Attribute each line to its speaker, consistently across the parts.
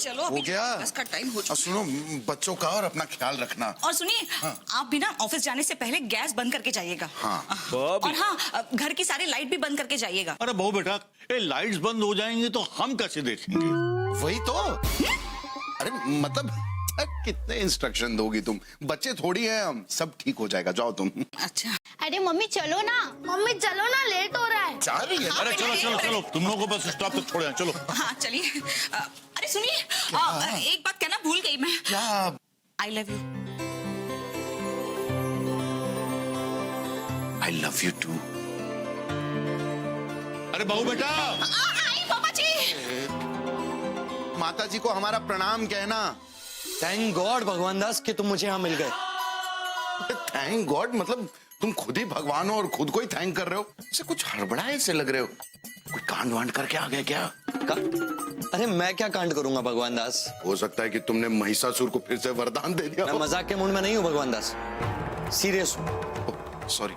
Speaker 1: चलो
Speaker 2: हो
Speaker 1: अभी
Speaker 2: गया?
Speaker 1: बस का टाइम हो चुका।
Speaker 2: सुनो, बच्चों का और अपना ख्याल रखना।
Speaker 1: और सुनिए, आप भी ना ऑफिस जाने से पहले गैस बंद करके जाइएगा।
Speaker 2: हाँ।
Speaker 1: और हाँ, घर की सारी लाइट भी बंद करके जाइएगा।
Speaker 3: अरे बहू बेटा, ये लाइट्स बंद हो जाएंगी तो हम कैसे देखेंगे?
Speaker 2: वही तो। अरे मतलब कितने इंस्ट्रक्शन दोगी तुम? बच्चे थोड़ी हैं हम, सब ठीक हो जाएगा, जाओ तुम।
Speaker 1: अच्छा।
Speaker 4: अरे मम्मी चलो ना, मम्मी चलो ना, लेट हो रहा है।
Speaker 2: जा रही है?
Speaker 3: अरे चलो चलो चलो, तुम लोगों को बस स्टॉप तक छोड़े, चलो।
Speaker 1: हाँ चलिए। अरे सुनिए, एक बात कहना भूल गई मैं।
Speaker 2: क्या?
Speaker 1: I love you.
Speaker 2: I love you too.
Speaker 3: अरे बहू बेटा,
Speaker 1: आई पापा जी।
Speaker 2: माता जी को हमारा प्रणाम कहना।
Speaker 5: थैंक गॉड भगवान दास कि तुम मुझे यहाँ मिल गए।
Speaker 2: थैंक गॉड मतलब तुम खुद ही भगवान हो और खुद को ही थैंक कर रहे हो? इसे कुछ हड़बड़ाए से लग रहे हो। कोई कांड वांड करके आ गए क्या?
Speaker 5: अरे मैं क्या कांड करूंगा भगवान दास?
Speaker 2: हो सकता है कि तुमने महिषासुर को फिर से वरदान दे दिया
Speaker 5: मैं
Speaker 2: हो।
Speaker 5: मजाक के मूड में नहीं हूँ भगवान दास, सीरियस हूँ।
Speaker 2: सॉरी,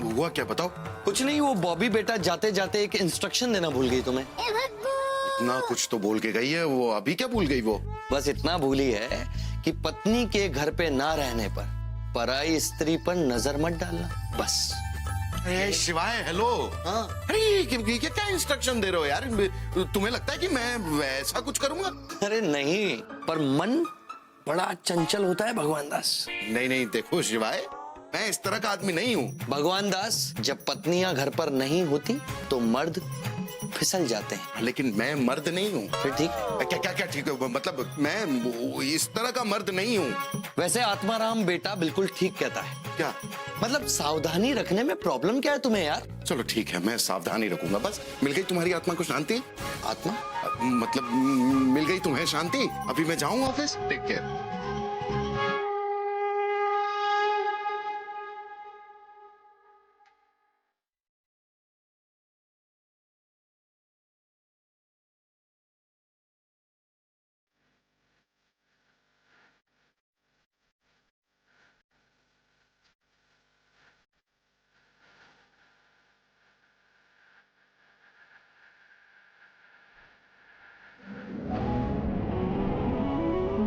Speaker 2: हुआ क्या बताओ?
Speaker 5: कुछ नहीं, वो बॉबी बेटा जाते जाते एक इंस्ट्रक्शन देना भूल गई तुम्हें।
Speaker 2: ना कुछ तो बोल के गई है वो, अभी क्या भूल गई वो?
Speaker 5: बस इतना भूली है कि पत्नी के घर पे ना रहने पर पराई स्त्री पर नजर मत डालना, बस।
Speaker 2: अरे शिवाय, हेलो।
Speaker 5: हाँ।
Speaker 2: अरे ये क्या इंस्ट्रक्शन दे रहे हो यार? तुम्हें लगता है कि मैं वैसा कुछ करूंगा?
Speaker 5: अरे नहीं, पर मन बड़ा चंचल होता है भगवान दास।
Speaker 2: नहीं नहीं, देखो शिवाय, मैं इस तरह का आदमी नहीं हूँ।
Speaker 5: भगवान दास, जब पत्नियां घर पर नहीं होती तो मर्द फिसल जाते हैं।
Speaker 2: लेकिन मैं मर्द नहीं हूँ।
Speaker 5: फिर ठीक?
Speaker 2: क्या क्या क्या ठीक है? मतलब मैं इस तरह का मर्द नहीं हूँ।
Speaker 5: वैसे आत्माराम बेटा बिल्कुल ठीक कहता है।
Speaker 2: क्या
Speaker 5: मतलब सावधानी रखने में प्रॉब्लम क्या है तुम्हें यार?
Speaker 2: चलो ठीक है, मैं सावधानी रखूंगा। बस मिल गई तुम्हारी आत्मा को शांति?
Speaker 5: आत्मा?
Speaker 2: मतलब मिल गई तुम्हें शांति? अभी मैं जाऊं ऑफिस? Take care.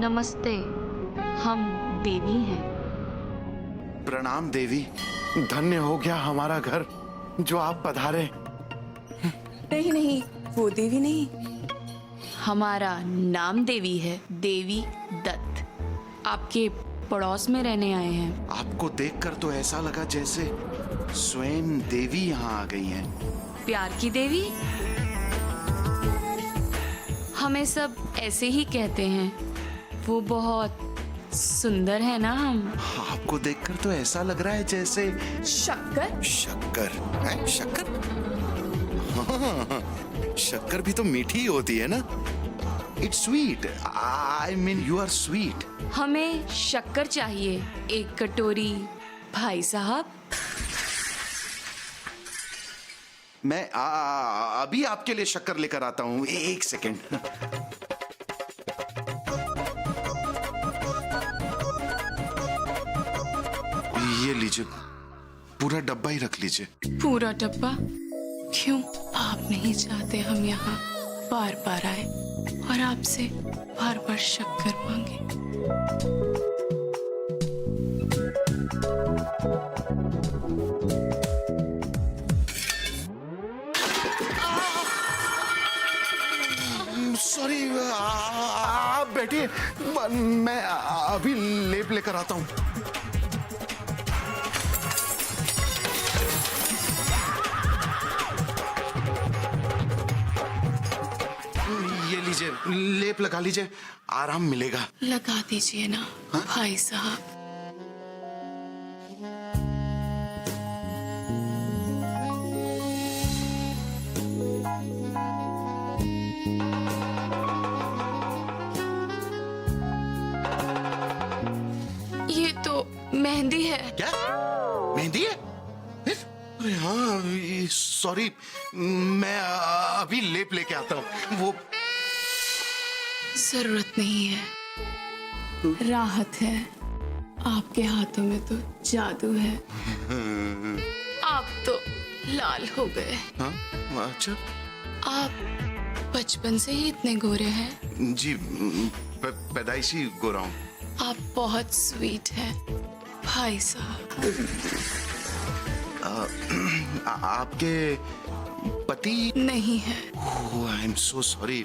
Speaker 6: नमस्ते, हम देवी हैं।
Speaker 2: प्रणाम देवी, धन्य हो गया हमारा घर जो आप पधारे।
Speaker 1: नहीं नहीं, वो देवी नहीं।
Speaker 6: हमारा नाम देवी है, देवी दत्त। आपके पड़ोस में रहने आए हैं।
Speaker 2: आपको देखकर तो ऐसा लगा जैसे स्वयं देवी यहाँ आ गई हैं।
Speaker 6: प्यार की देवी? हमें सब ऐसे ही कहते हैं। वो बहुत सुंदर है ना हम।
Speaker 2: आपको देखकर तो ऐसा लग रहा है जैसे
Speaker 6: शक्कर?
Speaker 2: शक्कर है? शक्कर? हाँ, शक्कर भी तो मीठी होती है ना। It's sweet, I mean you are sweet.
Speaker 6: हमें शक्कर चाहिए, एक कटोरी भाई साहब।
Speaker 2: मैं अभी आपके लिए शक्कर लेकर आता हूँ, एक सेकेंड। ये लीजिए, पूरा डब्बा ही रख लीजिए।
Speaker 6: पूरा डब्बा? क्यों? आप नहीं चाहते हम यहाँ बार बार आए और आपसे बार बार शक्कर मांगे?
Speaker 2: सॉरी, आप बैठिए, मैं अभी लेप लेकर आता हूँ। ये लीजिए, लेप लगा लीजिए, आराम मिलेगा।
Speaker 6: लगा दीजिए ना भाई साहब। ये तो मेहंदी है।
Speaker 2: क्या मेहंदी है? अरे हाँ, सॉरी, मैं अभी लेप लेके आता हूँ। वो
Speaker 6: जरूरत नहीं है, राहत है। आपके हाथों में तो जादू है। आप तो लाल हो गए।
Speaker 2: हाँ, अच्छा।
Speaker 6: आप बचपन से ही इतने गोरे हैं।
Speaker 2: जी पैदाइशी गोरा हूँ।
Speaker 6: आप बहुत स्वीट हैं भाई साहब।
Speaker 2: आपके पति
Speaker 6: नहीं है।
Speaker 2: I am so sorry.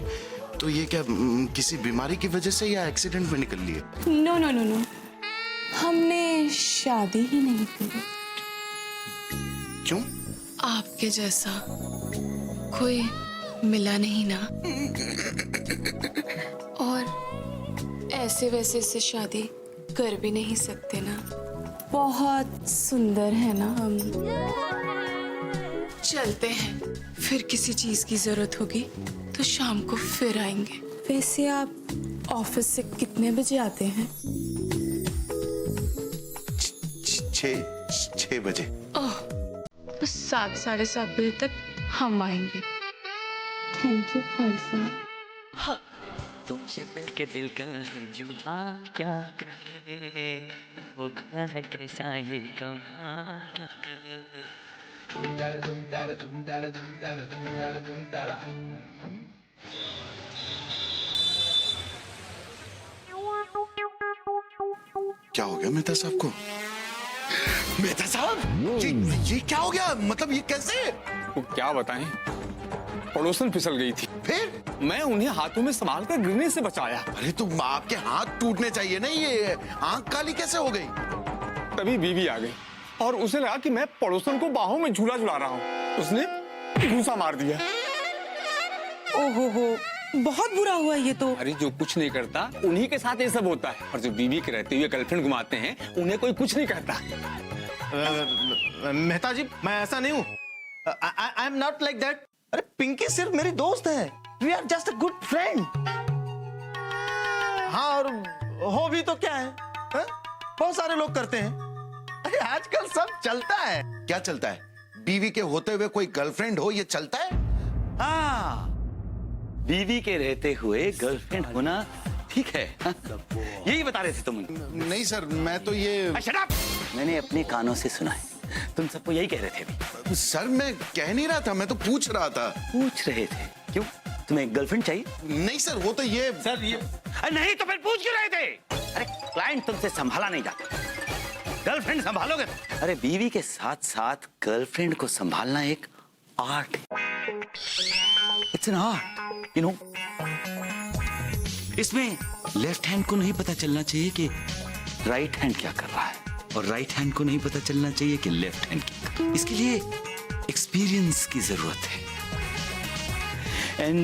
Speaker 2: तो ये क्या किसी बीमारी की वजह से या एक्सीडेंट में निकल लिए?
Speaker 6: नो नो नो नो, हमने शादी ही नहीं की।
Speaker 2: क्यों?
Speaker 6: आपके जैसा कोई मिला नहीं ना, और ऐसे वैसे से शादी कर भी नहीं सकते ना। बहुत सुंदर है ना हम। चलते हैं, फिर किसी चीज की जरूरत होगी तो शाम को फिर आएंगे। वैसे आप ऑफिस से कितने बजे आते हैं?
Speaker 2: 6 बजे।
Speaker 6: ओह, तो 7 साढ़े 7 बजे तक हम आएंगे। थैंक यू भाई साहब।
Speaker 7: तुमसे मिलके दिल का जुआ क्या करे, वो है कैसा ये कहाँ।
Speaker 2: क्या हो गया मेहता साहब को? मेहता साहब ये क्या हो गया? मतलब ये कैसे?
Speaker 8: वो क्या बताएं, पड़ोसन फिसल गई थी।
Speaker 2: फिर
Speaker 8: मैं उन्हें हाथों में संभाल कर गिरने से बचाया।
Speaker 2: अरे तो आपके हाथ टूटने चाहिए ना, ये आंख काली कैसे हो गई?
Speaker 8: तभी बीवी आ गई और उसे लगा कि मैं पड़ोसन को बाहों में झूला झुला रहा हूँ। उसने घूंसा मार दिया।
Speaker 9: ओहो हो, बहुत बुरा हुआ ये तो।
Speaker 8: अरे जो कुछ नहीं करता उन्हीं के साथ ये सब होता है, और जो बीवी के रहते हुए गर्लफ्रेंड घुमाते हैं उन्हें कोई कुछ नहीं कहता।
Speaker 10: मेहता जी, मैं ऐसा नहीं हूँ। I am not like that. अरे पिंकी सिर्फ मेरी दोस्त है। We are just a good friend. हाँ, और हो भी तो क्या है, हा? बहुत सारे लोग करते हैं। अरे आजकल सब चलता है।
Speaker 2: क्या चलता है? बीवी के होते हुए कोई गर्लफ्रेंड हो, ये चलता है?
Speaker 5: हाँ, बीवी के रहते हुए गर्लफ्रेंड होना ठीक है। हाँ? यही बता रहे थे तुम।
Speaker 2: नहीं सर, मैं तो ये
Speaker 5: शट अप! मैंने अपने कानों से सुना है, तुम सबको यही कह रहे थे अभी।
Speaker 2: सर मैं कह नहीं रहा था, मैं तो पूछ रहा था।
Speaker 5: पूछ रहे थे? क्यों, तुम्हें गर्लफ्रेंड चाहिए?
Speaker 2: नहीं सर, वो तो ये
Speaker 10: सर ये
Speaker 5: अरे नहीं तो फिर पूछ क्यों रहे थे? अरे क्लाइंट तुमसे संभाला नहीं जाता, गर्लफ्रेंड संभालोगे। अरे बीवी के साथ साथ गर्लफ्रेंड को संभालना एक आर्ट है। It's an art, you know. इसमें लेफ्ट हैंड को नहीं पता चलना चाहिए कि राइट हैंड क्या कर रहा है, और राइट हैंड को नहीं पता चलना चाहिए कि लेफ्ट हैंड क्या। इसके लिए एक्सपीरियंस की जरूरत है। एंड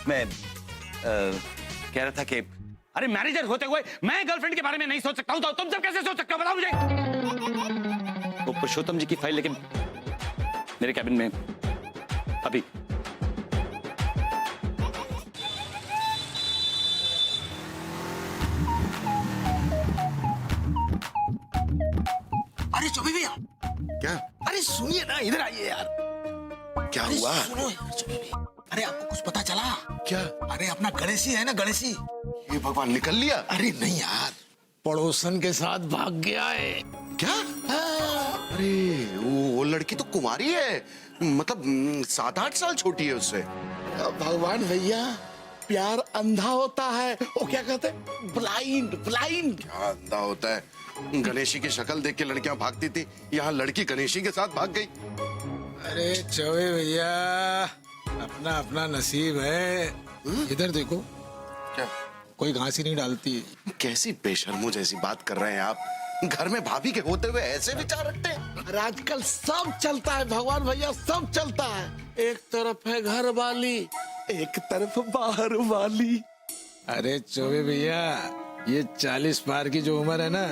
Speaker 5: मैं कह रहा था कि अरे मैनेजर होते हुए मैं गर्लफ्रेंड के बारे में नहीं सोच सकता हूं, तो तुम सब कैसे सोच सकते हो, बताओ मुझे। वो पुरुषोत्तम जी की फाइल लेकिन मेरे कैबिन में अभी।
Speaker 10: अरे चौबे भैया,
Speaker 2: क्या?
Speaker 10: अरे सुनिए ना, इधर आइए यार।
Speaker 2: क्या
Speaker 10: अरे
Speaker 2: हुआ?
Speaker 10: सुनो यार चौबे भैया, अरे आपको कुछ पता चला?
Speaker 2: क्या?
Speaker 10: अरे अपना गणेशी है ना, गणेशी।
Speaker 2: ये भगवान निकल लिया?
Speaker 10: अरे नहीं यार, पड़ोसन के साथ भाग गया है।
Speaker 2: क्या? अरे वो लड़की तो कुंवारी है, मतलब 7-8 साल छोटी है उससे।
Speaker 10: भगवान भैया, प्यार अंधा होता है, वो क्या कहते हैं, ब्लाइंड ब्लाइंड।
Speaker 2: क्या अंधा होता है? गणेशी की शक्ल देख के लड़कियां भागती थी, यहाँ लड़की गणेशी के साथ भाग गई।
Speaker 11: अरे चौबे भैया, अपना अपना नसीब है। इधर देखो,
Speaker 2: क्या?
Speaker 11: कोई घास ही नहीं डालती।
Speaker 2: कैसी बेशर्मो जैसी बात कर रहे हैं आप? घर में भाभी के होते हुए ऐसे विचार रखते हैं?
Speaker 10: अरे आजकल सब चलता है भगवान भैया, सब चलता है। एक तरफ है घर वाली, एक तरफ बाहर वाली।
Speaker 11: अरे चौबे भैया, ये 40 पार की जो उम्र है ना,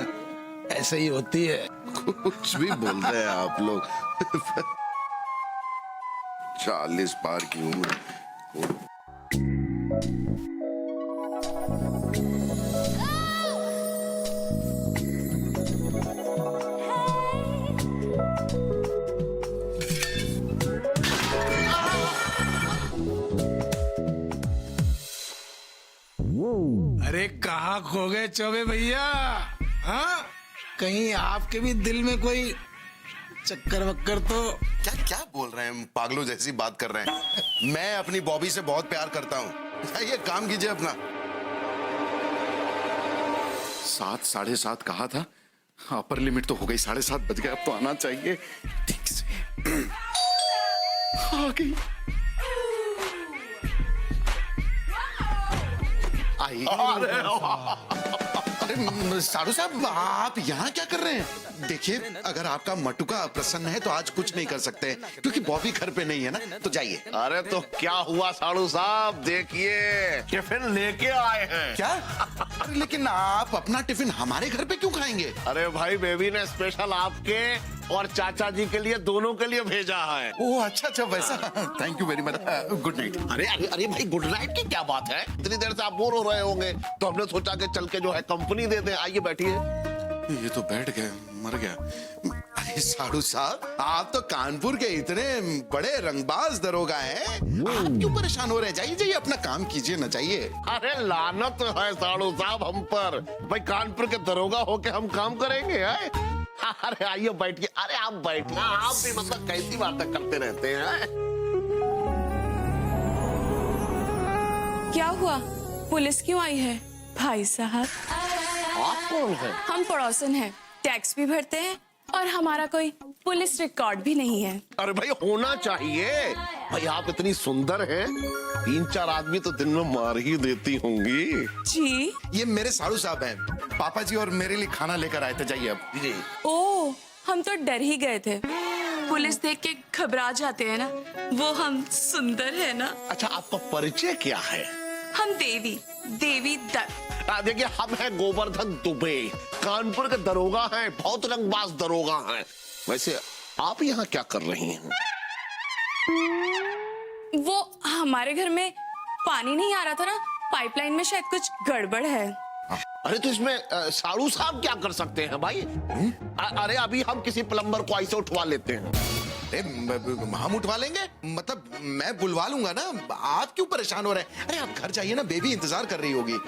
Speaker 11: ऐसे ही होती है।
Speaker 2: कुछ भी बोल रहे हैं आप लोग। 40 पार की उम्र।
Speaker 11: अरे कहाँ खो गए चौबे भैया? हाँ, कहीं आपके भी दिल में कोई चक्कर वक्कर तो
Speaker 2: क्या क्या बोल रहे हैं, पागलों जैसी बात कर रहे हैं। मैं अपनी बॉबी से बहुत प्यार करता हूँ। ये काम कीजिए अपना। 7 साढ़े 7 कहा था, अपर लिमिट तो हो गई, 7:30 बज गए, अब तो आना चाहिए ठीक से। आ गई। आई। अरे साधु साहब, आप यहाँ क्या कर रहे हैं? देखिए, अगर आपका मटुका प्रसन्न है तो आज कुछ नहीं कर सकते, क्योंकि बॉबी घर पे नहीं है ना, तो जाइए।
Speaker 10: अरे तो क्या हुआ साड़ू साहब, देखिए टिफिन लेके आए हैं।
Speaker 2: क्या? अरे लेकिन आप अपना टिफिन हमारे घर पे क्यों खाएंगे?
Speaker 10: अरे भाई, बेबी ने स्पेशल आपके और चाचा जी के लिए, दोनों के लिए भेजा है।
Speaker 2: ओह अच्छा अच्छा, वैसा। Thank you very much. Good night.
Speaker 10: अरे अरे अरे भाई, गुड नाइट की क्या बात है? इतनी देर से आप बोर हो रहे होंगे, तो हमने सोचा कि चल के जो है कंपनी दे दें। आइए बैठिए।
Speaker 2: ये तो बैठ गए, मर गया। अरे साधु साहब, आप तो कानपुर के इतने बड़े रंगबाज दरोगा हैं, आप क्यों परेशान हो रहे हैं? जाइए जाइए, अपना काम कीजिए ना, जाइए।
Speaker 10: अरे लानत है साड़ू साहब हम पर, भाई कानपुर के दरोगा होके हम काम करेंगे है? अरे आइए बैठिए। अरे आप बैठिए, आप भी मतलब कैसी बातें करते रहते हैं?
Speaker 6: क्या हुआ? पुलिस क्यों आई है? भाई साहब,
Speaker 10: आप कौन है?
Speaker 6: हम पड़ोसन हैं, टैक्स भी भरते हैं और हमारा कोई पुलिस रिकॉर्ड भी नहीं है।
Speaker 10: अरे भाई होना चाहिए, भाई आप इतनी सुंदर हैं, 3-4 आदमी तो दिन में मार ही देती होंगी।
Speaker 6: जी?
Speaker 2: ये मेरे साधु साहब हैं, पापा जी और मेरे लिए खाना लेकर आए थे, जाइए अब।
Speaker 10: जी।
Speaker 6: ओह, हम तो डर ही गए थे। पुलिस देख के घबरा जाते हैं ना, वो हम सुंदर है ना।
Speaker 10: अच्छा, आपका परिचय क्या है?
Speaker 6: हम देवी दत्त।
Speaker 10: देखिए, हम हैं गोवर्धन दुबे, कानपुर के दरोगा हैं, बहुत रंगबाज दरोगा हैं। वैसे आप यहाँ क्या कर रही हैं?
Speaker 6: वो हमारे घर में पानी नहीं आ रहा था ना, पाइपलाइन में शायद कुछ गड़बड़ है।
Speaker 10: अरे तो इसमें साड़ू साहब क्या कर सकते हैं भाई? अरे अभी हम किसी प्लम्बर को ऐसे उठवा लेते हैं।
Speaker 2: अरे हम उठवा लेंगे, मतलब मैं बुलवा लूंगा ना, आप क्यों परेशान हो रहे हैं? अरे आप घर जाइए ना, बेबी इंतजार कर रही होगी।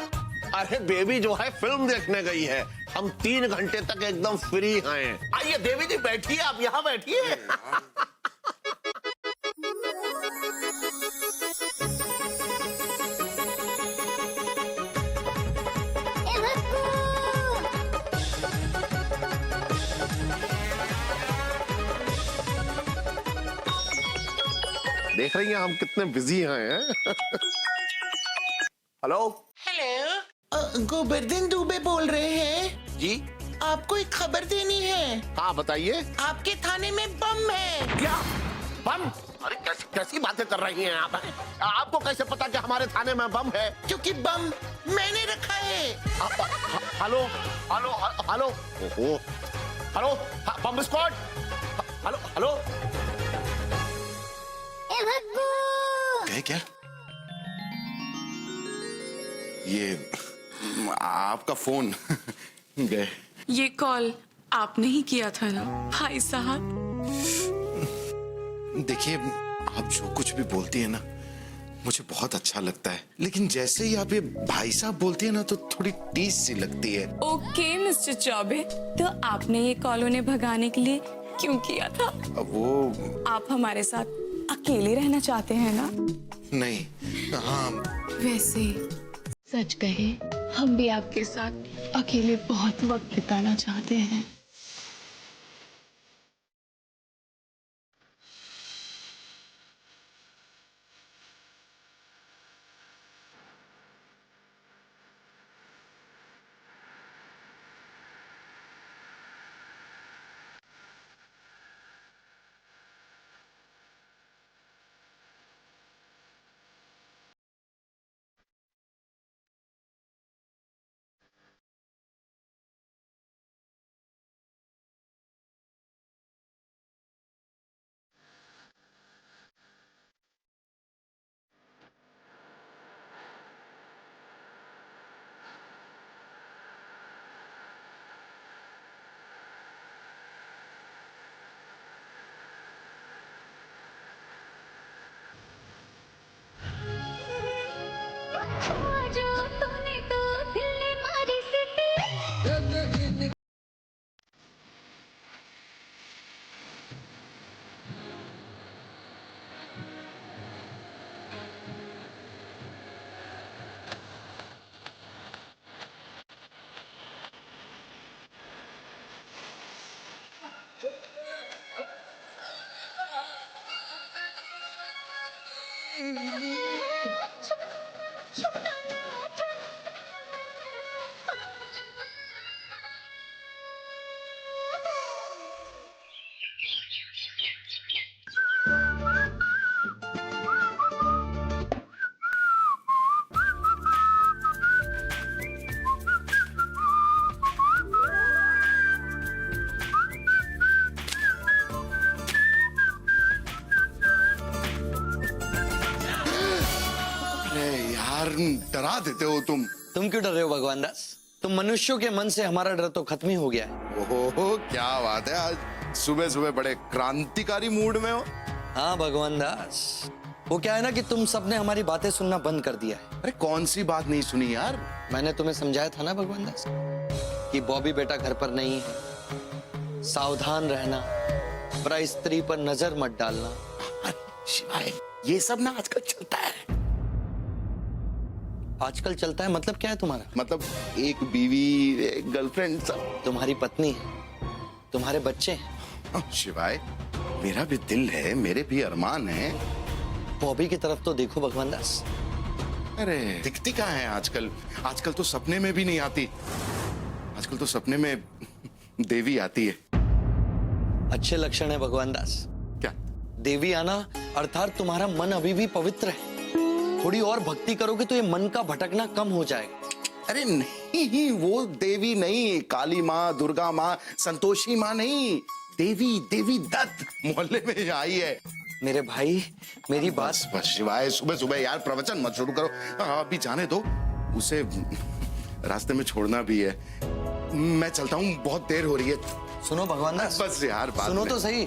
Speaker 10: अरे बेबी जो है फिल्म देखने गई है, हम 3 घंटे तक एकदम फ्री हैं। आइए देवी जी बैठिए, आप यहाँ बैठिए। देख रही हैं हम कितने बिजी हैं। हेलो
Speaker 9: हेलो, गोवर्धन दुबे बोल रहे हैं?
Speaker 10: जी,
Speaker 9: आपको एक खबर देनी है।
Speaker 10: हाँ बताइए।
Speaker 9: आपके थाने में बम है।
Speaker 10: क्या बम? अरे कैसी बातें कर रही हैं आप? आपको कैसे पता कि हमारे थाने में बम है?
Speaker 9: क्योंकि बम मैंने रखा है।
Speaker 10: हेलो हेलो हेलो, ओहो, हेलो बम स्क्वाड, हेलो हेलो।
Speaker 2: गए क्या? ये आपका फोन गए।
Speaker 6: ये कॉल आपने ही किया था ना भाई साहब?
Speaker 2: देखिए, आप जो कुछ भी बोलती है ना, मुझे बहुत अच्छा लगता है, लेकिन जैसे ही आप ये भाई साहब बोलती है ना, तो थोड़ी टीस सी लगती है।
Speaker 6: ओके मिस्टर चौबे, तो आपने ये कॉल उन्हें भगाने के लिए क्यों किया था?
Speaker 2: अब वो
Speaker 6: आप हमारे साथ अकेले रहना चाहते हैं ना?
Speaker 2: नहीं, हाँ।
Speaker 6: वैसे सच कहे, हम भी आपके साथ अकेले बहुत वक्त बिताना चाहते हैं।
Speaker 2: अरे यार, डरा देते हो तुम।
Speaker 12: तुम क्यों डर रहे हो भगवान दास? तुम मनुष्यों के मन से हमारा डर तो खत्म ही हो गया है।
Speaker 2: ओहो, क्या बात है, आज सुबह सुबह बड़े क्रांतिकारी मूड में हो।
Speaker 12: हाँ भगवान दास, वो क्या है ना कि तुम सबने हमारी बातें सुनना बंद कर दिया है।
Speaker 2: अरे कौन सी बात नहीं सुनी यार?
Speaker 12: मैंने तुम्हें समझाया था ना भगवान दास कि बॉबी बेटा घर पर नहीं है, सावधान रहना, पर स्त्री पर नजर मत डालना।
Speaker 2: शिवाय, ये सब ना आजकल चलता है।
Speaker 12: आजकल चलता है मतलब क्या है तुम्हारा?
Speaker 2: मतलब एक बीवी, एक गर्लफ्रेंड, सब।
Speaker 12: तुम्हारी पत्नी है, तुम्हारे बच्चे हैं।
Speaker 2: शिवाय, मेरा भी दिल है, मेरे भी अरमान है।
Speaker 12: बॉबी की तरफ तो देखो भगवान दास।
Speaker 2: अरे दिखती कहाँ है आजकल? आजकल तो सपने में भी नहीं आती। आजकल तो सपने में देवी आती है।
Speaker 12: अच्छे लक्षण है भगवान दास।
Speaker 2: क्या?
Speaker 12: देवी आना अर्थात तुम्हारा मन अभी भी पवित्र है। थोड़ी और भक्ति करोगे तो ये मन का भटकना कम हो जाएगा।
Speaker 2: अरे नहीं, वो देवी नहीं, काली माँ, दुर्गा माँ, संतोषी माँ नहीं, देवी दत्त मोहल्ले में आई है।
Speaker 12: मेरे भाई, मेरी बात।
Speaker 2: बस शिवाय, सुबह सुबह यार प्रवचन मत शुरू करो। अभी जाने दो, उसे रास्ते में छोड़ना भी है। मैं चलता हूँ, बहुत देर हो रही है।
Speaker 12: सुनो भगवान दास,
Speaker 2: बस यार, बात
Speaker 12: सुनो
Speaker 2: में।
Speaker 12: तो सही।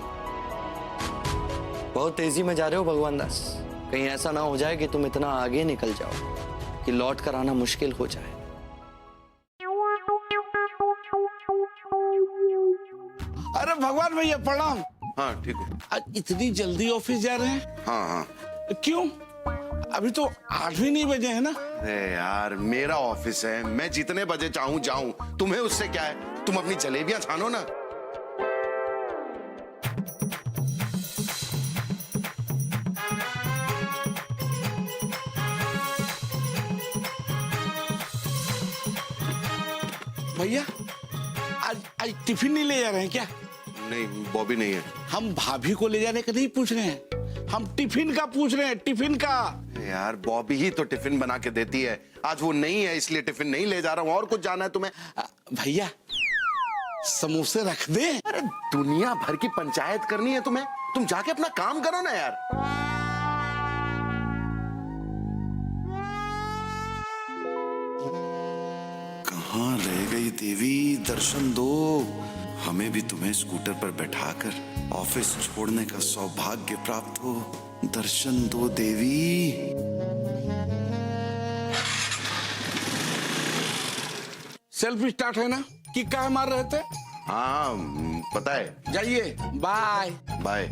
Speaker 12: बहुत तेजी में जा रहे हो भगवान दास। कहीं ऐसा ना हो जाए कि तुम इतना आगे निकल जाओ कि लौट कर आना मुश्किल हो जाए।
Speaker 11: अरे भगवान भैया प्रणाम।
Speaker 2: हाँ ठीक है।
Speaker 11: आज इतनी जल्दी ऑफिस जा रहे हैं?
Speaker 2: हाँ हाँ।
Speaker 11: क्यों? अभी तो 8 भी नहीं बजे है ना।
Speaker 2: अरे यार, मेरा ऑफिस है, मैं जितने बजे चाहूँ जाऊं, तुम्हें उससे क्या है? तुम अपनी जलेबियां छानो ना।
Speaker 11: भैया आज टिफिन नहीं ले जा रहे हैं क्या?
Speaker 2: नहीं, बॉबी नहीं है।
Speaker 11: हम भाभी को ले जाने का नहीं पूछ रहे हैं, हम टिफिन का पूछ रहे हैं, टिफिन का।
Speaker 2: यार, बॉबी ही तो टिफिन बना के देती है। आज वो नहीं है, इसलिए टिफिन नहीं ले जा रहा हूँ। और कुछ जाना है तुम्हें?
Speaker 11: भैया समोसे रख दे।
Speaker 2: अरे दुनिया भर की पंचायत करनी है तुम्हें? तुम जाके अपना काम करो ना यार। कहाँ रह गई देवी? दर्शन दो हमें भी, तुम्हें स्कूटर पर बैठाकर ऑफिस छोड़ने का सौभाग्य प्राप्त हो। दर्शन दो देवी।
Speaker 11: सेल्फ स्टार्ट है ना कि क्या मार रहे थे?
Speaker 2: हाँ पता है।
Speaker 11: जाइए, बाय
Speaker 2: बाय।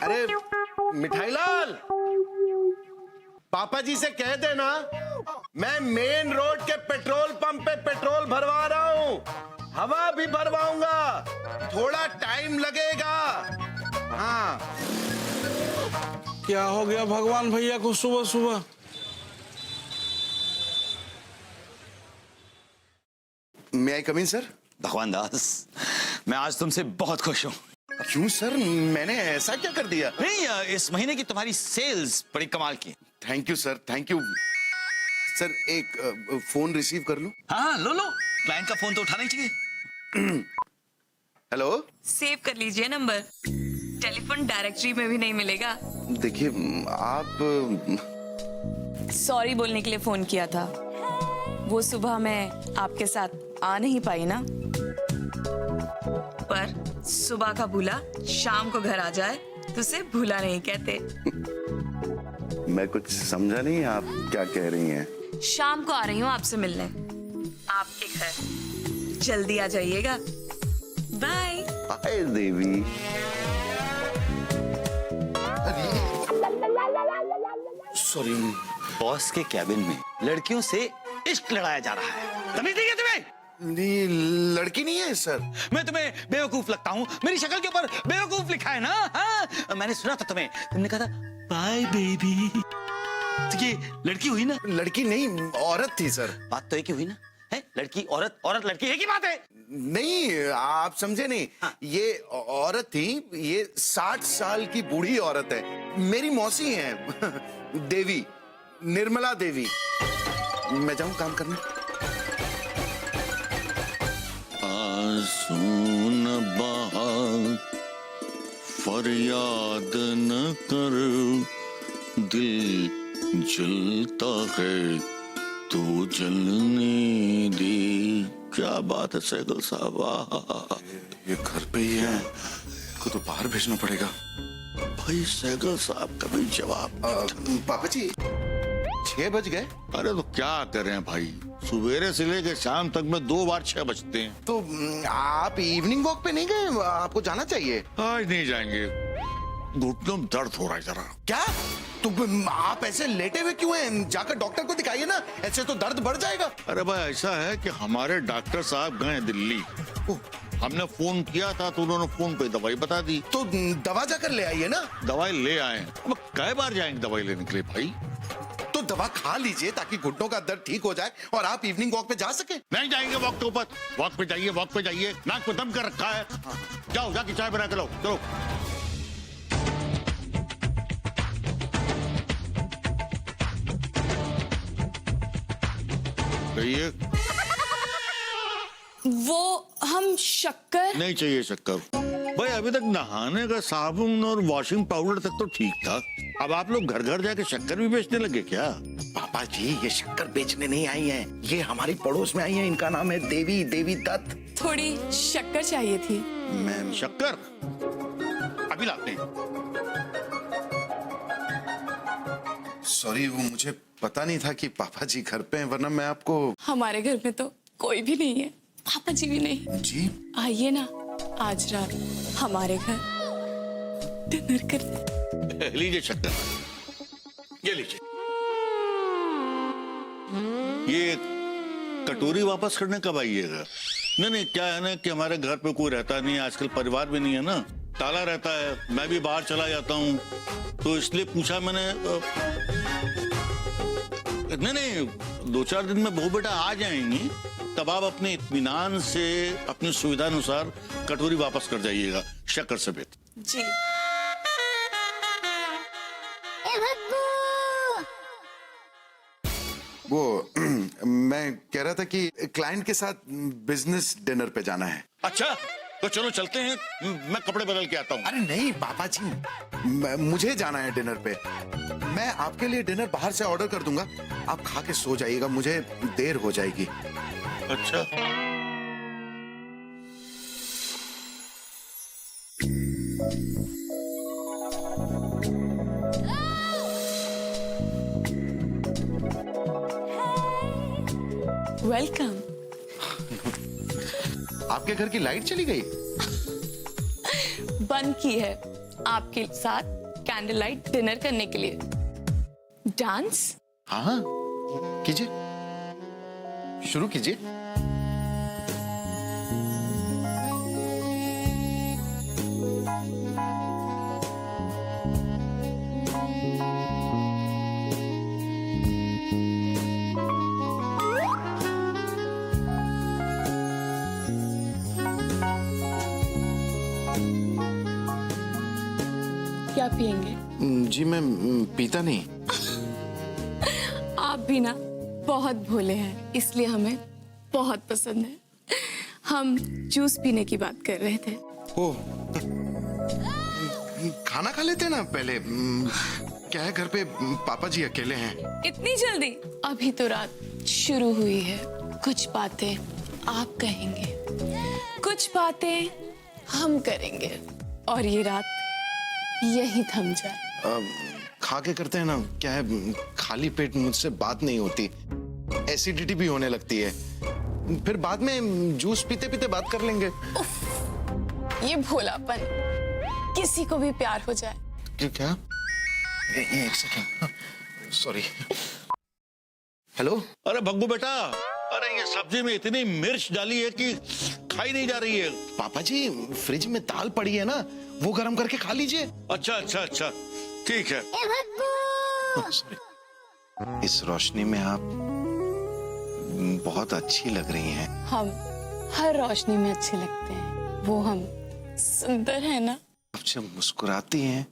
Speaker 2: अरे मिठाई लाल, पापा जी से कह देना मैं मेन रोड के पेट्रोल पंप पे पेट्रोल भरवा रहा हूँ, हवा भी भरवाऊंगा, थोड़ा टाइम लगेगा। हाँ।
Speaker 11: क्या हो गया भगवान भैया को सुबह सुबह?
Speaker 2: मे आई कम इन सर?
Speaker 5: भगवान दास, मैं आज तुमसे बहुत खुश हूँ।
Speaker 2: क्यों सर, मैंने ऐसा क्या कर दिया?
Speaker 5: नहीं, इस महीने की तुम्हारी सेल्स बड़ी कमाल की।
Speaker 2: Thank you sir, thank you sir. एक फोन रिसीव कर लूं?
Speaker 5: हाँ लो लो, क्लाइंट का फोन तो उठाना ही चाहिए।
Speaker 2: हेलो।
Speaker 1: सेव कर लीजिए नंबर, टेलीफोन डायरेक्टरी में भी नहीं मिलेगा।
Speaker 2: देखिए आप,
Speaker 1: सॉरी बोलने के लिए फोन किया था। वो सुबह मैं आपके साथ आ नहीं पाई ना, पर सुबह का भूला शाम को घर आ जाए तो उसे भूला नहीं कहते।
Speaker 2: मैं कुछ समझा नहीं, आप क्या कह रही हैं?
Speaker 1: शाम को आ रही हूँ आपसे मिलने, आपके घर। जल्दी आ जाइएगा। बाय।
Speaker 2: हाय देवी। सॉरी।
Speaker 5: बॉस के कैबिन में लड़कियों से इश्क लड़ाया जा रहा है, तमीज नहीं है तुम्हें?
Speaker 2: नहीं, लड़की नहीं है सर।
Speaker 5: मैं तुम्हें बेवकूफ लगता हूँ? मेरी शक्ल के ऊपर बेवकूफ लिखा है ना? हाँ? मैंने सुना था तुम्हें, तुमने कहा था बाय बेबी। तो ये लड़की हुई ना?
Speaker 2: लड़की नहीं, औरत थी सर।
Speaker 5: बात तो एक ही हुई ना? है लड़की औरत, औरत लड़की एक ही बात है।
Speaker 2: नहीं, आप समझे नहीं।
Speaker 5: हाँ।
Speaker 2: ये औरत थी, ये 60 साल की बूढ़ी औरत है, मेरी मौसी है देवी, निर्मला देवी। मैं जाऊं काम करने?
Speaker 3: सुन बात फरियाद न कर, दिल जलता है तो जलने दे। क्या बात है सैगल साहब,
Speaker 2: ये घर पे ही है, को तो बाहर भेजना पड़ेगा।
Speaker 3: भाई सैगल साहब का भी जवाब।
Speaker 2: पापा जी 6 बज गए।
Speaker 3: अरे तो क्या करें भाई, सवेरे से लेकर शाम तक में 2 बार 6 बजते हैं।
Speaker 2: तो आप इवनिंग वॉक पे नहीं गए? आपको जाना चाहिए।
Speaker 3: आज नहीं जाएंगे, घुटनों में दर्द हो रहा है जरा।
Speaker 2: क्या? तो आप ऐसे लेटे हुए क्यों हैं? जाकर डॉक्टर को दिखाइए ना, ऐसे तो दर्द बढ़ जाएगा।
Speaker 3: अरे भाई ऐसा है कि हमारे डॉक्टर साहब गए दिल्ली, हमने फोन किया था तो उन्होंने फोन पे दवाई बता दी।
Speaker 2: तो दवा जाकर ले आइए ना।
Speaker 3: दवाई ले आए, अब कई बार जाएंगे दवाई लेने के लिए भाई?
Speaker 2: तो दवा खा लीजिए ताकि घुटनों का दर्द ठीक हो जाए और आप इवनिंग वॉक पे जा सके।
Speaker 3: नहीं जाएंगे वॉक के ऊपर, वॉक पे जाइए, वॉक पे जाइए, नाक पे दम कर रखा है। जाओ जाके चाय बना के लो, चलो। कहिए।
Speaker 6: वो हम शक्कर।
Speaker 3: नहीं चाहिए शक्कर भाई, अभी तक नहाने का साबुन और वॉशिंग पाउडर तक तो ठीक था, अब आप लोग घर घर जाके शक्कर भी बेचने लगे क्या?
Speaker 2: पापा जी ये शक्कर बेचने नहीं आई हैं, ये हमारी पड़ोस में आई हैं, इनका नाम है देवी, देवी दत्त।
Speaker 6: थोड़ी शक्कर चाहिए थी।
Speaker 2: मैम
Speaker 3: शक्कर अभी लाते हैं।
Speaker 2: सॉरी, वो मुझे पता नहीं था कि पापा जी घर पे हैं, वरना मैं आपको।
Speaker 6: हमारे घर में तो कोई भी नहीं है, पापा जी भी नहीं।
Speaker 2: जी
Speaker 6: आइए ना आज रात हमारे घर डिनर करते।
Speaker 3: लीजिए शक्कर, ये लीजिए। ये कटोरी वापस करने कब आइएगा? नहीं क्या है ना कि हमारे घर पे कोई रहता नहीं, आजकल परिवार भी नहीं है ना, ताला रहता है, मैं भी बाहर चला जाता हूँ, तो इसलिए पूछा मैंने। नहीं 2-4 दिन में बहू बेटा आ जाएंगी, तब आप अपने इत्मीनान से अपनी सुविधा अनुसार कटोरी वापस कर जाइएगा शक्कर समेत।
Speaker 6: जी।
Speaker 2: वो मैं कह रहा था कि क्लाइंट के साथ बिजनेस डिनर पे जाना है।
Speaker 3: अच्छा तो चलो चलते हैं, मैं कपड़े बदल के आता हूँ।
Speaker 2: अरे नहीं पापा जी, मुझे जाना है डिनर पे। मैं आपके लिए डिनर बाहर से ऑर्डर कर दूंगा, आप खा के सो जाइएगा, मुझे देर हो जाएगी।
Speaker 3: अच्छा
Speaker 6: वेलकम।
Speaker 2: आपके घर की लाइट चली गई?
Speaker 6: बंद की है आपके साथ कैंडल लाइट डिनर करने के लिए। डांस?
Speaker 2: हाँ कीजिए, शुरू कीजिए।
Speaker 6: क्या पियेंगे?
Speaker 2: जी मैं पीता नहीं।
Speaker 6: आप भी ना बहुत भोले हैं, इसलिए हमें बहुत पसंद है। हम जूस पीने की बात कर रहे थे।
Speaker 2: ओ, खाना खा लेते ना पहले। क्या है घर पे पापा जी अकेले हैं।
Speaker 6: इतनी जल्दी? अभी तो रात शुरू हुई है, कुछ बातें आप कहेंगे, कुछ बातें हम करेंगे, और ये रात यही थम जाए।
Speaker 2: खा के करते हैं ना, क्या है खाली पेट मुझसे बात नहीं होती, एसिडिटी भी होने लगती है, फिर बाद में जूस पीते पीते बात कर लेंगे।
Speaker 6: ये भोलापन, किसी को भी प्यार हो जाए।
Speaker 2: क्या? एक सेकंड, सॉरी। हेलो।
Speaker 3: अरे भग्गू बेटा, अरे ये सब्जी में इतनी मिर्च डाली है कि खाई नहीं जा रही है।
Speaker 2: पापा जी फ्रिज में दाल पड़ी है ना, वो गर्म करके खा लीजिए।
Speaker 3: अच्छा अच्छा अच्छा ठीक है।
Speaker 2: इस रोशनी में आप बहुत अच्छी लग रही हैं।
Speaker 6: हम हर रोशनी में अच्छे लगते हैं, वो हम सुंदर है ना।
Speaker 2: आप जब मुस्कुराती हैं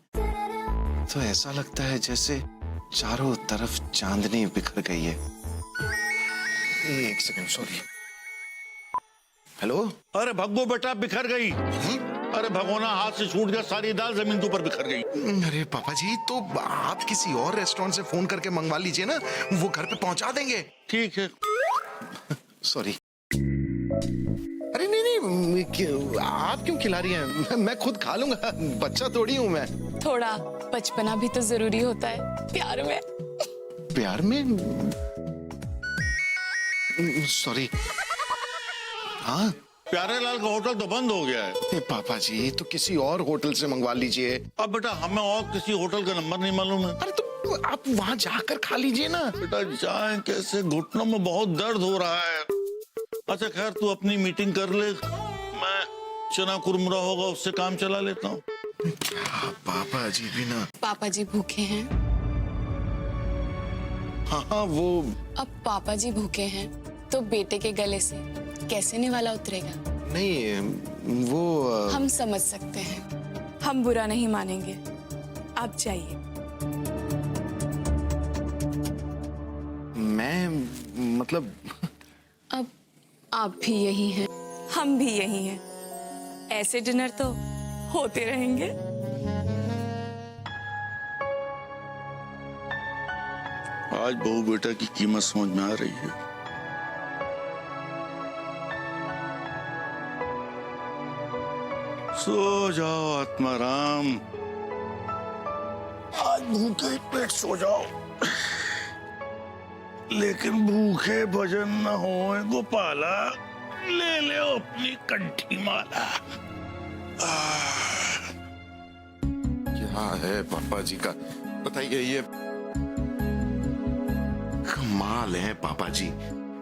Speaker 2: तो ऐसा लगता है जैसे चारों तरफ चांदनी बिखर गई है। एक सेकंड, सॉरी। हेलो।
Speaker 3: अरे भग्गो बेटा बिखर गई। अरे भगोना हाथ से छूट गया, सारी दाल जमीन के ऊपर बिखर गई।
Speaker 2: अरे पापा जी तो आप किसी और रेस्टोरेंट से फोन करके मंगवा लीजिए ना, वो घर पे पहुंचा देंगे।
Speaker 3: ठीक है।
Speaker 2: सॉरी। अरे नहीं, आप क्यों खिला रही हैं? मैं खुद खा लूंगा, बच्चा थोड़ी हूँ मैं।
Speaker 6: थोड़ा बचपना भी तो जरूरी होता है प्यार में।
Speaker 2: प्यार में? सॉरी। हाँ
Speaker 3: प्यारे लाल का होटल तो बंद हो गया है।
Speaker 2: पापा जी तो किसी और होटल से मंगवा लीजिए।
Speaker 3: अब बेटा हमें और किसी होटल का नंबर नहीं मालूम है।
Speaker 2: अरे तो आप वहाँ जाकर खा लीजिए ना।
Speaker 3: बेटा जाए कैसे, घुटनों में बहुत दर्द हो रहा है। अच्छा खैर तू अपनी मीटिंग कर ले, मैं चना कुरमुरा होगा उससे काम चला लेता हूँ।
Speaker 2: पापा जी भी ना।
Speaker 6: पापा जी भूखे हैं।
Speaker 2: हाँ वो।
Speaker 6: अब पापा जी भूखे हैं तो बेटे के गले से कैसे निवाला उतरेगा?
Speaker 2: नहीं वो
Speaker 6: हम समझ सकते हैं, हम बुरा नहीं मानेंगे। आप जाइए।
Speaker 2: मैं मतलब
Speaker 6: अब आप भी यही हैं, हम भी यही हैं। ऐसे डिनर तो होते रहेंगे।
Speaker 3: आज बहू बेटा की कीमत समझ में आ रही है। सो जाओ आत्माराम, आज भूखे पेट सो जाओ, लेकिन भूखे भजन न होए गोपाला, ले ले अपनी कंठी माला।
Speaker 2: क्या है पापा जी का, बताइए। ये कमाल है पापा जी,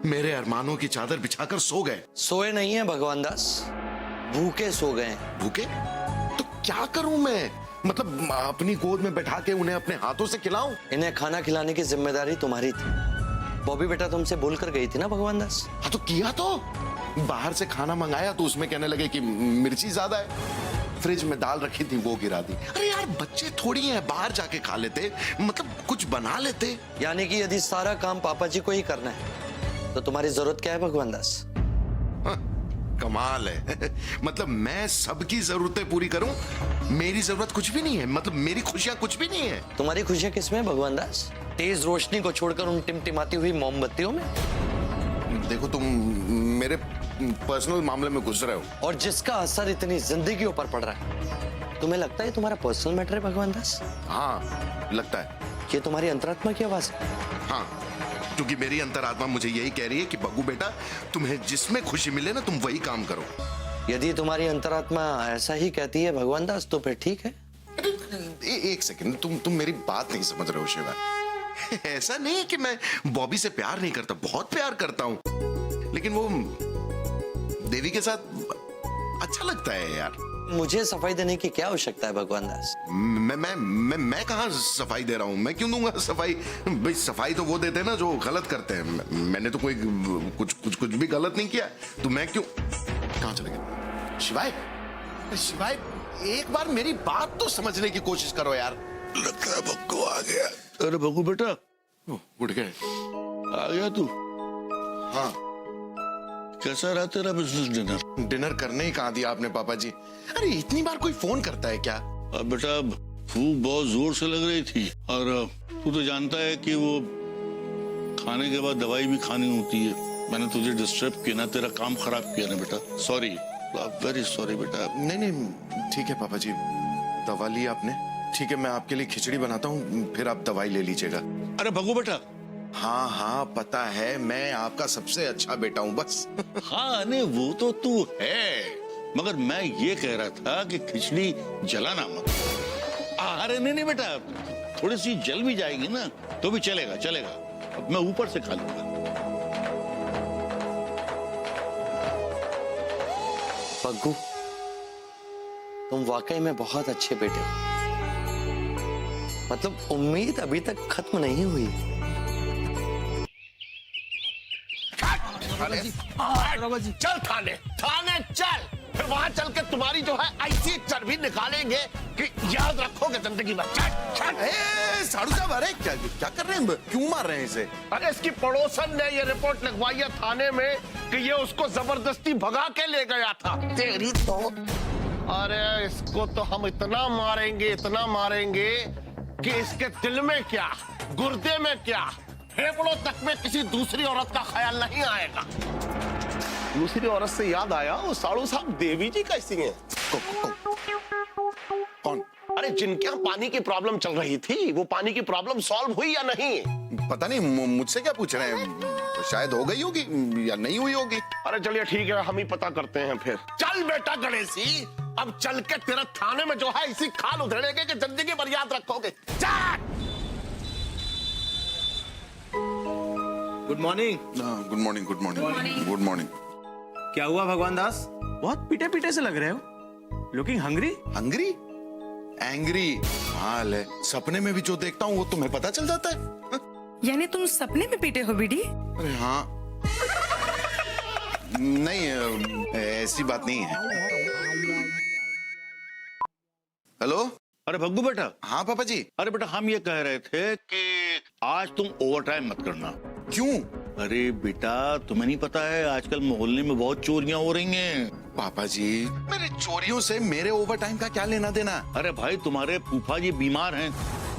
Speaker 2: मेरे अरमानों की चादर बिछाकर सो गए।
Speaker 12: सोए नहीं है भगवान दास, भूखे सो गए।
Speaker 2: भूखे? तो क्या करूं मैं? मतलब अपनी गोद में बैठा के उन्हें अपने हाथों से खिलाऊं?
Speaker 12: इन्हें खाना खिलाने की जिम्मेदारी तुम्हारी थी। बॉबी बेटा तुमसे बोल कर गई थी ना भगवान दास।
Speaker 2: हाँ तो किया तो। बाहर से खाना मंगाया तो उसमें कहने लगे कि मिर्ची ज्यादा है। फ्रिज में दाल रखी थी वो गिरा दी। अरे यार बच्चे थोड़ी हैं, बाहर जाके खा लेते, मतलब कुछ बना लेते।
Speaker 12: यानी कि यदि सारा काम पापा जी को ही करना है तो तुम्हारी जरूरत क्या है भगवान दास?
Speaker 2: हाँ, कमाल है। मतलब मैं सबकी जरूरतें पूरी करूं, मेरी जरूरत कुछ भी नहीं है, मतलब मेरी खुशियां कुछ भी नहीं है।
Speaker 12: तुम्हारी खुशियां किसमें है भगवान दास? तेज रोशनी को छोड़कर उन टिमटिमाती हुई मोमबत्तियों में।
Speaker 2: देखो तुम मेरे पर्सनल मामले में घुस रहे हो।
Speaker 12: और जिसका असर इतनी जिंदगियों पर पड़ रहा है, तुम्हें लगता है तुम्हारा पर्सनल मैटर है भगवान दास?
Speaker 2: हाँ लगता है।
Speaker 12: ये तुम्हारी अंतरात्मा की आवाज है?
Speaker 2: हाँ, क्योंकि मेरी अंतरात्मा मुझे यही कह रही है कि बग्गू बेटा तुम्हें जिसमें खुशी मिले ना तुम वही काम करो।
Speaker 12: यदि तुम्हारी अंतरात्मा ऐसा ही कहती है भगवान दास तो फिर ठीक है।
Speaker 2: एक सेकंड, तुम मेरी बात नहीं समझ रहे हो शिवा। ऐसा नहीं कि मैं बॉबी से प्यार नहीं करता, बहुत प्यार करता हूं, लेकिन वो देवी के साथ अच्छा लगता है यार।
Speaker 12: मुझे सफाई देने की क्या आवश्यकता है भगवान दास?
Speaker 2: मैं कहाँ सफाई दे रहा हूँ? मैं क्यों दूंगा सफाई? भाई सफाई तो वो देते हैं ना जो गलत करते हैं। मैंने तो कोई कुछ भी गलत नहीं किया, तो मैं क्यों? कहाँ चले गए? शिवाय, शिवाय एक बार मेरी बात तो समझने की कोशिश करो यार।
Speaker 3: लगता है बग्गू आ गया। अरे बग्गू बेटा
Speaker 2: उठ गए?
Speaker 3: आ गया तू?
Speaker 2: हाँ।
Speaker 3: कैसा रहा तेरा बिजनेस डिनर?
Speaker 2: डिनर करने ही कहाँ दिया आपने पापा जी? अरे इतनी बार कोई फोन करता है क्या?
Speaker 3: बेटा भूख बहुत जोर से लग रही थी, और तू तो जानता है कि वो खाने के बाद दवाई भी खानी होती है। मैंने तुझे डिस्टर्ब किया ना, तेरा काम खराब किया ना बेटा, सॉरी, वेरी सॉरी बेटा।
Speaker 2: नहीं ठीक है पापा जी, दवा ली आपने, ठीक है मैं आपके लिए खिचड़ी बनाता हूँ, फिर आप दवाई ले लीजिएगा।
Speaker 3: अरे भग्गू बेटा।
Speaker 2: हाँ पता है, मैं आपका सबसे अच्छा बेटा हूँ बस।
Speaker 3: हाँ नहीं वो तो तू है, मगर मैं ये कह रहा था कि खिचड़ी जलाना मत। अरे नहीं बेटा, थोड़ी सी जल भी जाएगी ना तो भी चलेगा। अब मैं ऊपर से खा लूंगा।
Speaker 12: पग्गू, तुम वाकई में बहुत अच्छे बेटे हो। मतलब उम्मीद अभी तक खत्म नहीं हुई।
Speaker 10: चल थाने, थाने चल, फिर वहां चल के तुम्हारी जो है ऐसी चर्बी निकालेंगे कि याद रखोगे जिंदगी में। चल चल।
Speaker 2: साड़ू साहब, अरे क्या क्या कर रहे हैं? क्यों मार रहे हैं इसे?
Speaker 10: अरे इसकी पड़ोसन ने ये रिपोर्ट लिखवाई है थाने में कि ये उसको जबरदस्ती भगा के ले गया था। तेरी तो, अरे इसको तो हम इतना मारेंगे कि इसके दिल में क्या, गुर्दे में क्या, फेफड़ों तक में किसी दूसरी औरत का ख्याल नहीं आएगा। दूसरी औरत से याद आया, वो साड़ू साहब देवी जी कैसी हैं?
Speaker 2: कौन?
Speaker 10: अरे जिनके यहाँ पानी की प्रॉब्लम चल रही थी, वो पानी की प्रॉब्लम सॉल्व हुई या नहीं?
Speaker 2: पता नहीं, मुझसे क्या पूछ रहे हैं? तो शायद हो गई होगी या नहीं हुई होगी।
Speaker 10: अरे चलिए ठीक है, हम ही पता करते हैं फिर। चल बेटा गणेशी, अब चल के तेरा थाने में जो है इसी खाल उधेड़ेंगे कि जिंदगी भर याद रखोगे। चल।
Speaker 13: Good morning.
Speaker 2: Good morning, good morning, good morning.
Speaker 13: क्या हुआ भगवान दास? बहुत पीटे पीटे से लग रहे हो। Looking hungry?
Speaker 2: हंग्री? एंग्री? हाल है, सपने में भी जो देखता हूँ वो तुम्हें पता चल जाता है।
Speaker 9: यानी तुम सपने में पीटे हो बीडी?
Speaker 2: अरे हाँ, नहीं ऐसी बात नहीं है। हेलो।
Speaker 3: अरे भग्गू बेटा।
Speaker 2: हाँ पापा जी।
Speaker 3: अरे बेटा, हम ये कह रहे थे कि आज तुम ओवर टाइम मत करना।
Speaker 2: क्यों?
Speaker 3: अरे बेटा, तुम्हें नहीं पता है आजकल मोहल्ले में बहुत चोरियां हो रही हैं।
Speaker 2: पापा जी, मेरे चोरियों से मेरे ओवर टाइम का क्या लेना देना?
Speaker 3: अरे भाई, तुम्हारे फूफा जी बीमार हैं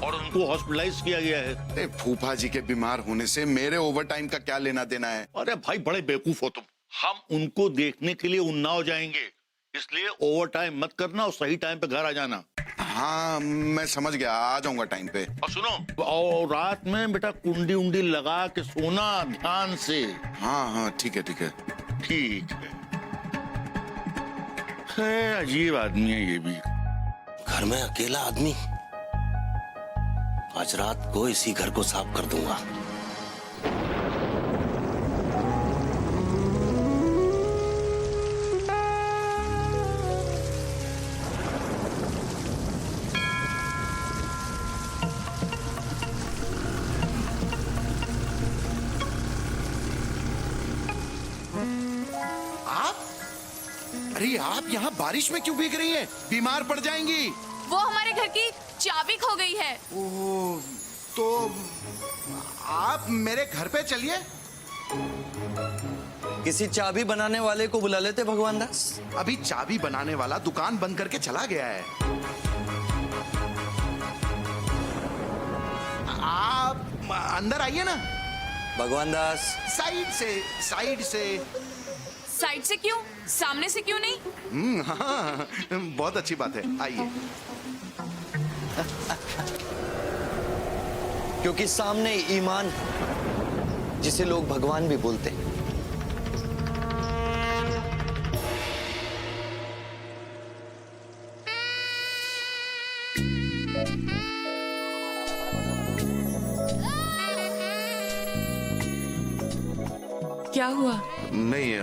Speaker 3: और उनको हॉस्पिटलाइज किया गया है।
Speaker 2: अरे फूफा जी के बीमार होने से मेरे ओवर टाइम का क्या लेना देना है?
Speaker 3: अरे भाई, बड़े बेवकूफ हो तुम। हम उनको देखने के लिए उन्नाव जाएंगे, इसलिए ओवर टाइम मत करना और सही टाइम पे घर आ जाना।
Speaker 2: हाँ मैं समझ गया, आ जाऊंगा टाइम पे।
Speaker 3: और सुनो, और रात में बेटा कुंडी उंडी लगा के सोना ध्यान से।
Speaker 2: हाँ हाँ ठीक है, ठीक है।
Speaker 3: ठीक है, अजीब आदमी है ये भी।
Speaker 10: घर में अकेला आदमी, आज रात को इसी घर को साफ कर दूंगा।
Speaker 2: अरे आप यहाँ बारिश में क्यों भीग रही हैं? बीमार पड़ जाएंगी।
Speaker 6: वो हमारे घर की चाबी खो गई है।
Speaker 2: ओह, तो आप मेरे घर पे चलिए।
Speaker 12: किसी चाबी बनाने वाले को बुला लेते भगवान दास।
Speaker 2: अभी चाबी बनाने वाला दुकान बंद करके चला गया है। आप अंदर आइए ना।
Speaker 12: भगवान दास,
Speaker 2: साइड से, साइड से।
Speaker 6: साइड से क्यों? सामने से क्यों नहीं?
Speaker 2: हाँ, बहुत अच्छी बात है, आइए।
Speaker 12: क्योंकि सामने ईमान, जिसे लोग भगवान भी बोलते हैं।
Speaker 6: क्या हुआ?
Speaker 2: नहीं,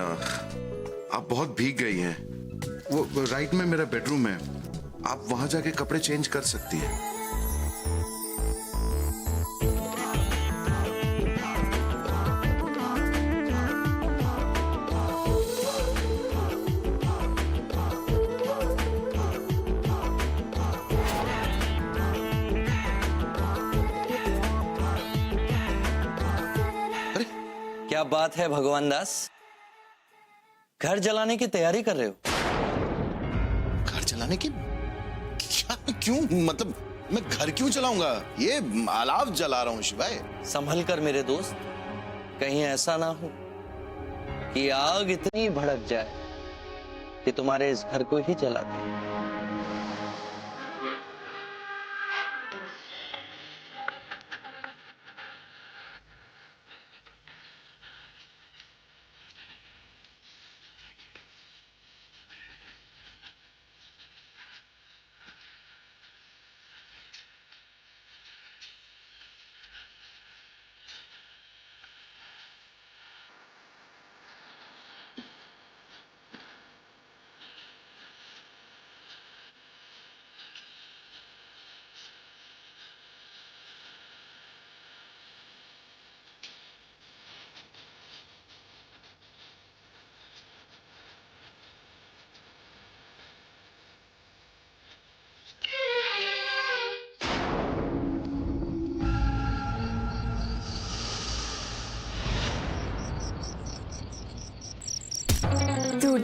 Speaker 2: आप बहुत भीग गई हैं। वो राइट में मेरा बेडरूम है, आप वहां जाके कपड़े चेंज कर सकती हैं।
Speaker 12: क्या बात है भगवान दास, घर जलाने की तैयारी कर रहे हो?
Speaker 2: घर जलाने की? क्या? क्यों? मतलब मैं घर क्यों जलाऊंगा? ये अलाव जला रहा हूं शिवाय।
Speaker 12: संभल कर मेरे दोस्त, कहीं ऐसा ना हो कि आग इतनी भड़क जाए कि तुम्हारे इस घर को ही जला दे।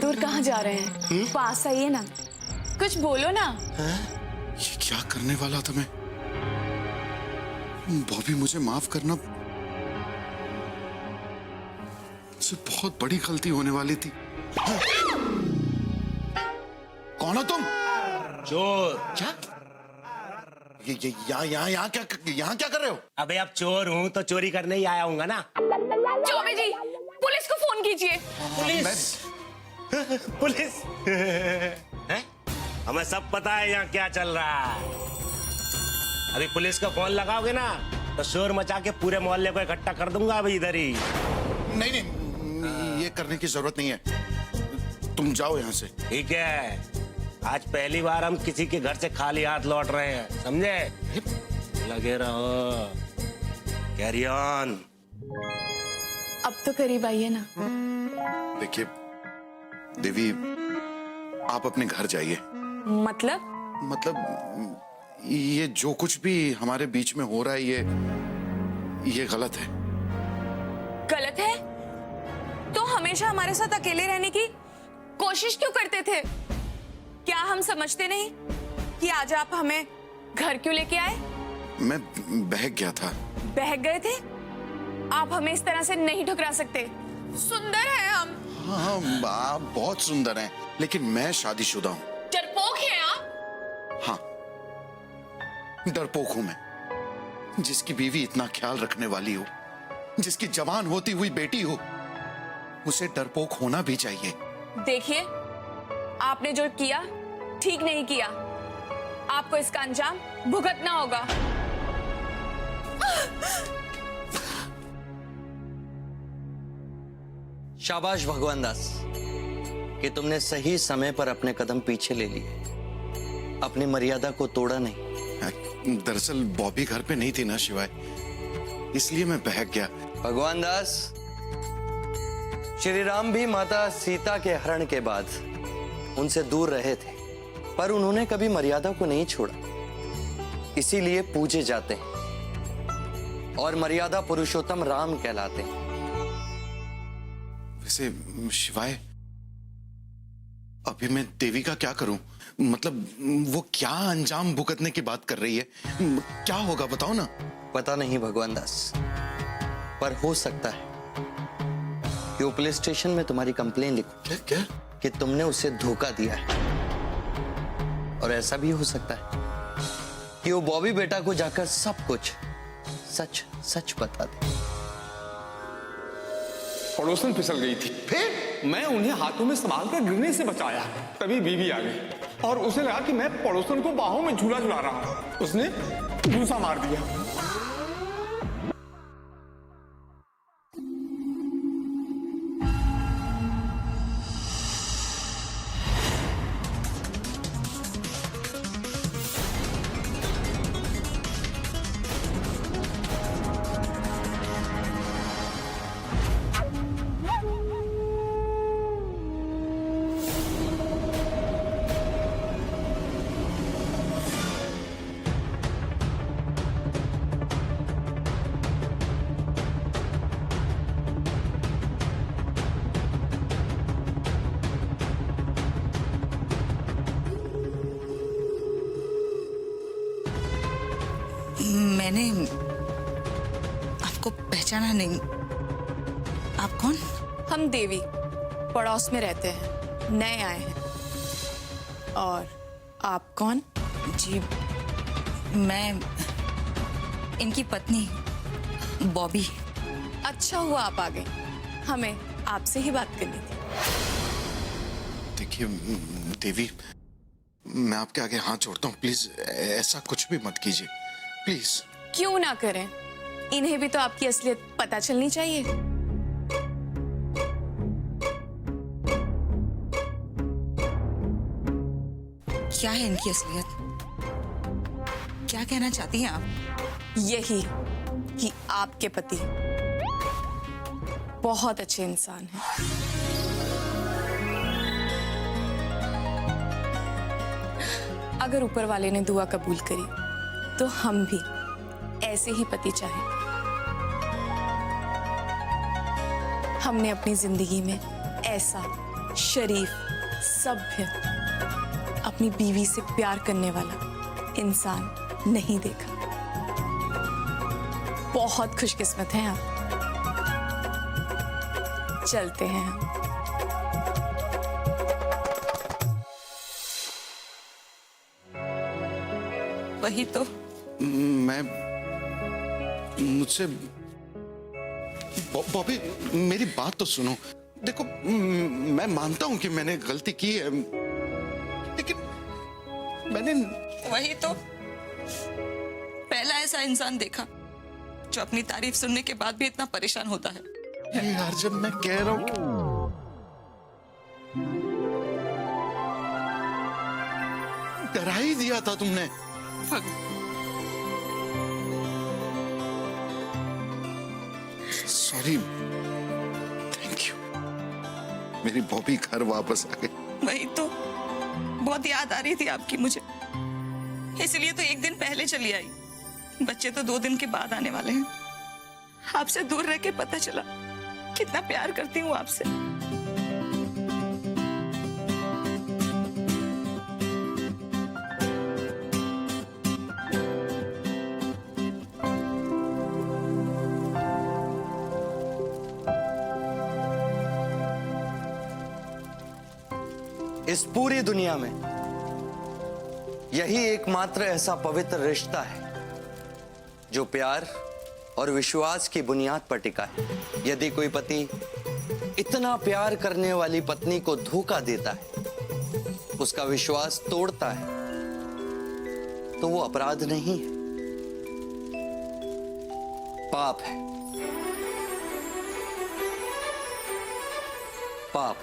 Speaker 6: दूर कहाँ जा रहे हैं? पास आइए ना, कुछ बोलो ना।
Speaker 2: ये क्या करने वाला था मैं? बॉबी मुझे माफ करना, मुझसे बहुत बड़ी गलती होने वाली थी। कौन हो तुम?
Speaker 13: चोर।
Speaker 2: क्या? ये यहाँ क्या कर रहे हो?
Speaker 13: अबे अब चोर हूँ तो चोरी करने ही आया हूँगा ना।
Speaker 6: चौबे जी, पुलिस को फोन कीजिए।
Speaker 13: पुलिस हैं? हमें सब पता है यहाँ क्या चल रहा है। अभी पुलिस का फोन लगाओगे ना तो शोर मचा के पूरे मोहल्ले को इकट्ठा कर दूंगा अभी इधर ही।
Speaker 2: नहीं, ये करने की जरूरत नहीं है, तुम जाओ यहाँ से।
Speaker 13: ठीक है, आज पहली बार हम किसी के घर से खाली हाथ लौट रहे हैं, समझे? लगे रहो, कैरी ऑन।
Speaker 6: अब तो करीब आइए ना।
Speaker 2: देखिए देवी, आप अपने घर जाइए।
Speaker 6: मतलब
Speaker 2: ये जो कुछ भी हमारे बीच में हो रहा है ये गलत है।
Speaker 6: गलत है? तो हमेशा हमारे साथ अकेले रहने की कोशिश क्यों करते थे? क्या हम समझते नहीं कि आज आप हमें घर क्यों लेके आए?
Speaker 2: मैं बहक गया था।
Speaker 6: बहक गए थे? आप हमें इस तरह से नहीं ठुकरा सकते। सुंदर हैं हम।
Speaker 2: हाँ, आप बहुत सुंदर हैं, लेकिन मैं शादीशुदा हूँ।
Speaker 6: डरपोक हैं आप?
Speaker 2: हाँ, डरपोक हूं मैं। जिसकी बीवी इतना ख्याल रखने वाली हो, जिसकी जवान होती हुई बेटी हो, उसे डरपोक होना भी चाहिए।
Speaker 6: देखिए, आपने जो किया ठीक नहीं किया। आपको इसका अंजाम भुगतना होगा।
Speaker 12: शाबाश भगवान दास कि तुमने सही समय पर अपने कदम पीछे ले लिए, अपनी मर्यादा को तोड़ा नहीं।
Speaker 2: दरअसल बॉबी घर पे नहीं थी ना शिवाय, इसलिए मैं बहक गया।
Speaker 12: भगवान दास, श्री राम भी माता सीता के हरण के बाद उनसे दूर रहे थे, पर उन्होंने कभी मर्यादा को नहीं छोड़ा, इसीलिए पूजे जाते हैं और मर्यादा पुरुषोत्तम राम कहलाते हैं।
Speaker 2: वैसे शिवाय, अभी मैं देवी का क्या करूं? मतलब वो क्या अंजाम भुगतने की बात कर रही है? क्या होगा बताओ ना।
Speaker 12: पता नहीं भगवान दास, पर हो सकता है कि वो पुलिस स्टेशन में तुम्हारी कंप्लेन लिखो।
Speaker 2: क्या?
Speaker 12: कि तुमने उसे धोखा दिया है। और ऐसा भी हो सकता है कि वो बॉबी बेटा को जाकर सब कुछ सच सच बता दे।
Speaker 8: पड़ोसन फिसल गई थी, फिर मैं उन्हें हाथों में संभाल कर गिरने से बचाया। तभी बीवी आ गई और उसे लगा कि मैं पड़ोसन को बाहों में झूला झुला रहा हूं। उसने घूसा मार दिया।
Speaker 1: मैंने आपको पहचाना नहीं। आप कौन?
Speaker 6: हम देवी पड़ोस में रहते हैं, नए आए हैं। और आप कौन?
Speaker 1: जी, मैं इनकी पत्नी बॉबी।
Speaker 6: अच्छा हुआ आप आ गए, हमें आपसे ही बात करनी थी।
Speaker 2: देखिए देवी, मैं आपके आगे हाथ जोड़ता हूँ, प्लीज ऐसा कुछ भी मत कीजिए, प्लीज।
Speaker 6: क्यों ना करें, इन्हें भी तो आपकी असलियत पता चलनी चाहिए।
Speaker 1: क्या है इनकी असलियत? क्या कहना चाहती हैं आप?
Speaker 6: यही कि आपके पति बहुत अच्छे इंसान हैं। अगर ऊपर वाले ने दुआ कबूल करी तो हम भी ऐसे ही पति चाहें। हमने अपनी जिंदगी में ऐसा शरीफ, सभ्य, अपनी बीवी से प्यार करने वाला इंसान नहीं देखा। बहुत खुशकिस्मत हैं आप। चलते हैं हम।
Speaker 1: वही तो।
Speaker 2: मैं मुझसे बॉबी, मेरी बात तो सुनो। देखो, मैं मानता हूं कि मैंने गलती की है, लेकिन मैंने
Speaker 1: वही तो पहला ऐसा इंसान देखा जो अपनी तारीफ सुनने के बाद भी इतना परेशान होता है।
Speaker 2: यार, जब मैं कह रहा हूं डरा ही दिया था तुमने। Sorry, thank you. मेरी बॉबी घर वापस आ गई।
Speaker 1: वही तो, बहुत याद आ रही थी आपकी मुझे, इसलिए तो एक दिन पहले चली आई। बच्चे तो 2 दिन के बाद आने वाले हैं। आपसे दूर रह के पता चला कितना प्यार करती हूँ आपसे।
Speaker 12: इस पूरी दुनिया में यही एकमात्र ऐसा पवित्र रिश्ता है जो प्यार और विश्वास की बुनियाद पर टिका है। यदि कोई पति इतना प्यार करने वाली पत्नी को धोखा देता है, उसका विश्वास तोड़ता है, तो वो अपराध नहीं है, पाप है। पाप।